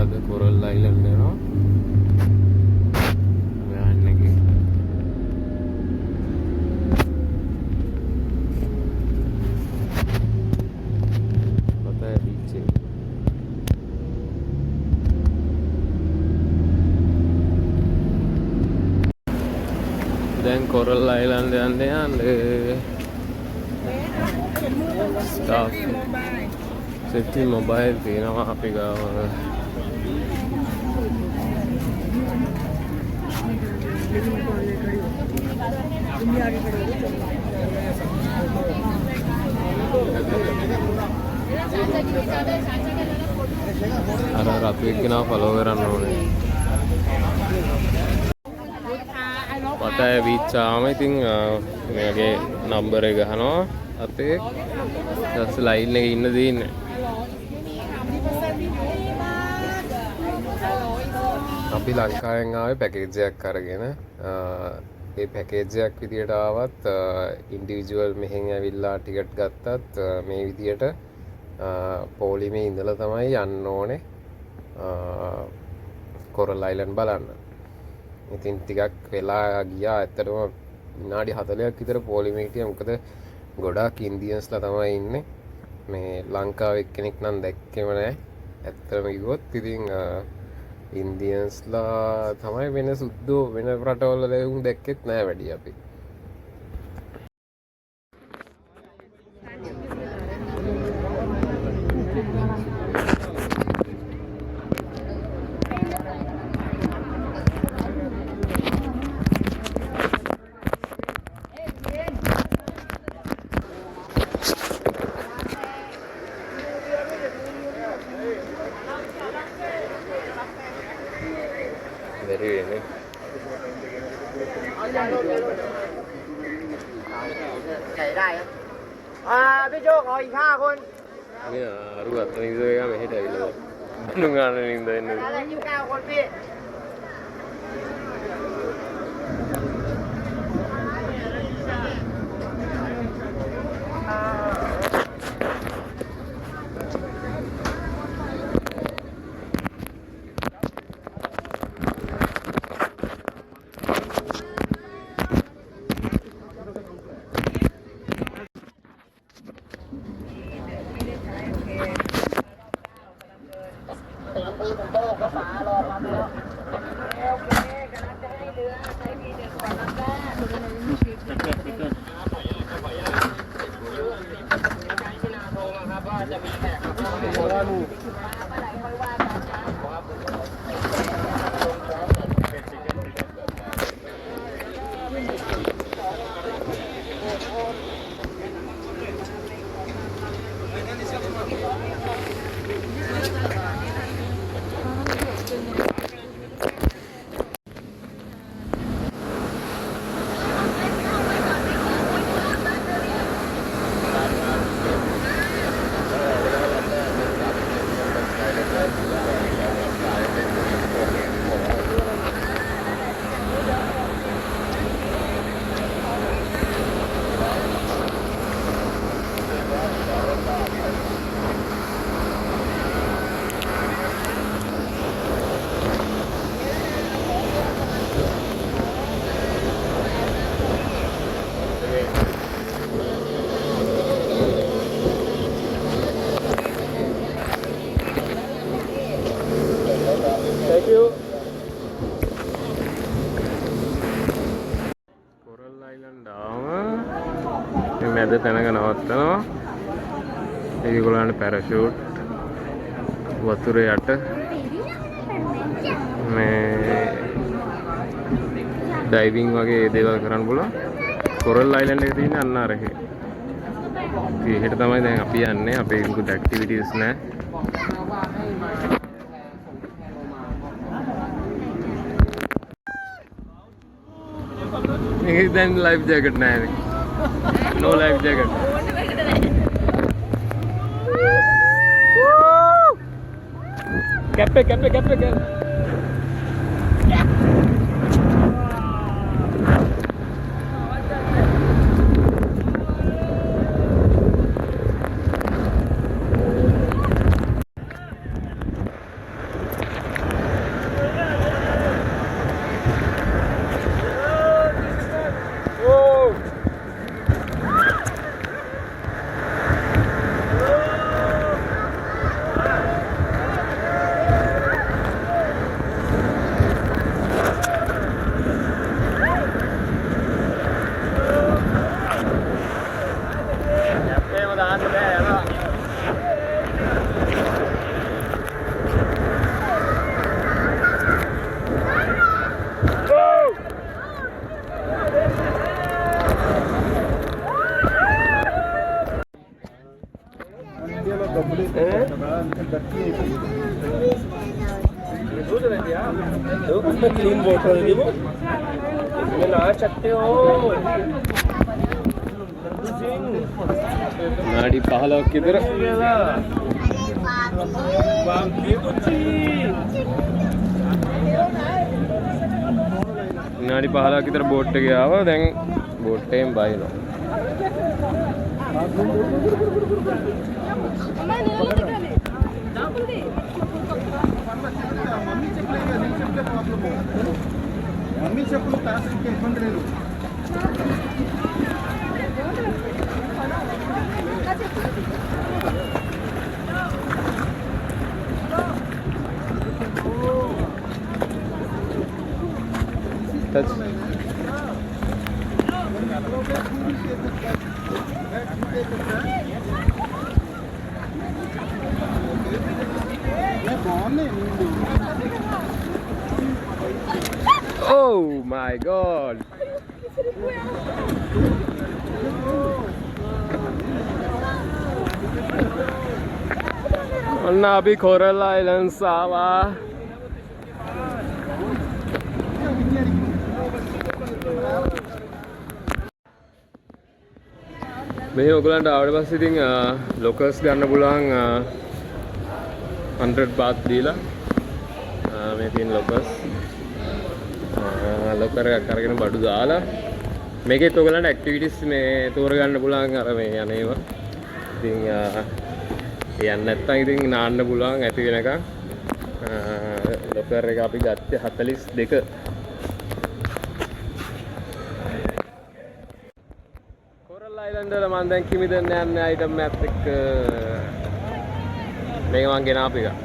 අද coral island යනවා. Van එකේ. පතය බීච් එක. දැන් කොරල් අයිලන්ඩ් යන්නේ ස්ටාෆ් සෙටි මොබයිල් තියෙනවා අපි ගාව. අර අපි එක්කෙනා ෆලෝ කරන්න ඕනේ. පතය බීච් ආවම ඉතින් මෙයාගේ නම්බර් එක ගහනවා අතේ. ඊට ලයින් එකේ ඉන්න දෙන්නේ. අපි ලංකාවෙන් ආවේ පැකේජ් එකක් අරගෙන. ඒ පැකේජ් එකක් විදියට ආවත් ඉන්ඩිවිජුවල් මෙහෙන් ඇවිල්ලා ටිකට් ගත්තත් මේ විදියට පොලිමේ ඉඳලා තමයි යන්න ඕනේ කොරල් අයිලන්ඩ් බලන්න. ඉතින් ටිකක් වෙලා ගියා. ඇත්තටම විනාඩි 40ක් විතර පොලිමේ හිටියා. මොකද ගොඩාක් ඉන්දියන්ස්ලා තමයි ඉන්නේ. මේ ලංකාවේ කෙනෙක් නම් දැක්කෙම නැහැ. ඇත්තටම කිව්වොත් ඉතින් ඉන්දියන්ස්ලා තමයි වෙන සුද්දෝ වෙන රටවල ලැබුම් දැක්කෙත් නැහැ වැඩි අපි. Very ini. Chạy đây à? Biết chưa, có ý khác không? Ini aru atau ini juga kami hidup itu. Nungan ini. Ada nhiều cao con phi. Coral island ආවම මේ මැද තැනක නවත්තනවා. ඒගොල්ලන්ට පැරෂූට් වතුර යට මේ ඩයිවිං වගේ දේවල් කරන්න පුළුවන්. කොරල් අයිලන්ඩ් එකේ තියෙන අන්න අර එකේ. ඉතින් එහෙට තමයි දැන් අපි යන්නේ. අපේ මොකද ඇක්ටිවිටීස් නැහැ. Then life jacket nahi. No life jacket. Cap. Clean water है वो मैं ना सकते हो විනාඩි 15ක් විතර විනාඩි 15ක් විතර බෝට් එකේ ආවා. දැන් බෝට් එකෙන් බයිනවා. మమ్మీ చెప్పులు తాసరికి ఇబ్బంది లేదు Touch. Oh my god. ඔන්න අපි කොරල් අයිලන්ඩ්ස් ආවා. මේ ඔයගලන්ට ආවට පස්සේ ඉතින් ලොකර්ස් ගන්න පුළුවන් 100 baht දීලා මේ තියෙන ලොකර්ස් ලොකර් එකක් අරගෙන බඩු දාලා මේකෙත් ඔයගලන්ට ඇක්ටිවිටිස් මේ තෝරගන්න පුළුවන් අර මේ යන ඒවා. ඉතින් යන්න නැත්නම් ඉතින් නාන්න පුළුවන් ඇති වෙනකන් ලොකර් එක අපි ගත්තේ 42. අයිලන්ඩ් වල මම දැන් කිමිදෙන්න යන්නේ අයිටම් එකත් එක්ක මේක මං ගෙනාපු එක.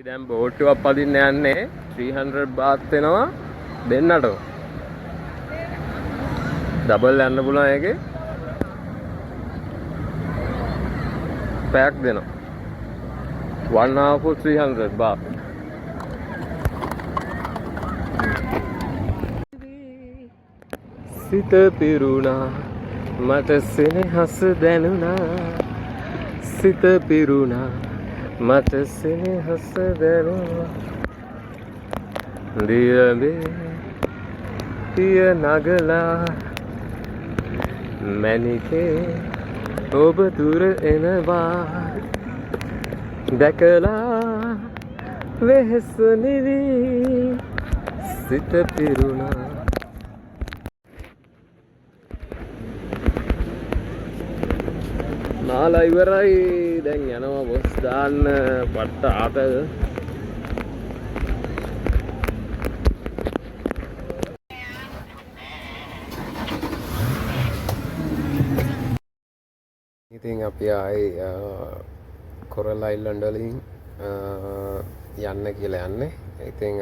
දැන් බෝට්ටුවක් පදින්න යන්නේ 300 baht වෙනවා දෙන්නට. ඩබල් යන්න පුළුවන් එකේ පැයක් දෙනවා. 1 hour for 300 baht. සිත පිරුණා මට සෙනෙහස දැනුණා. සිත පිරුණා මට සෙනෙහස දැනුණා. දියබේ පිය නගලා මැණිකේ ඔබ දුර එනවා. දැකලා වෙහෙස නිවි සිත පිරුණා. නාලා ඉවරයි. දැන් යනවා බොස් දාන්න පට්ට ආතල්. ඉතින් අපි ආයේ කොරල් අයිලන්ඩ් වලින් යන්න කියලා යන්නේ. ඉතින්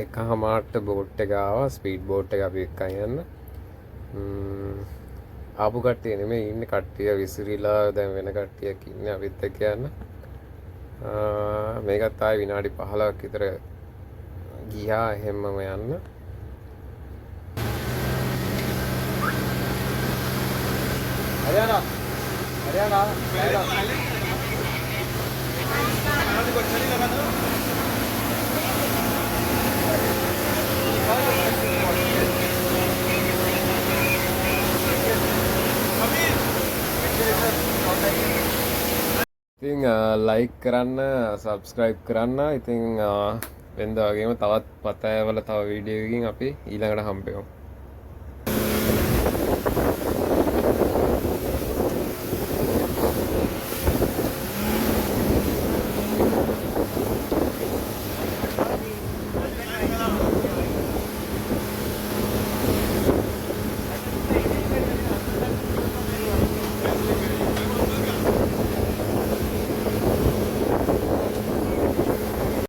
එකහමාරට බෝට් එක ආවා. ස්පීඩ් බෝට් එක අපි එක්කන් යන්න. ආපු කට්ටිය නෙමෙයි ඉන්නේ, කට්ටිය විසිරිලා දැන් වෙන කට්ටියක් ඉන්නේ අපිත් එක්ක යන්න. මේකත් ආයේ විනාඩි 15ක් විතර ගියා එහෙමම යන්න. हरियाणा हरियाणा अभी ඉතින් ලයික් කරන්න සබස්ක්‍රයිබ් කරන්න. ඉතින් වෙනද වගේම තවත් පතෑවල තව වීඩියෝකින් අපි ඊළඟට හම්බෙමු.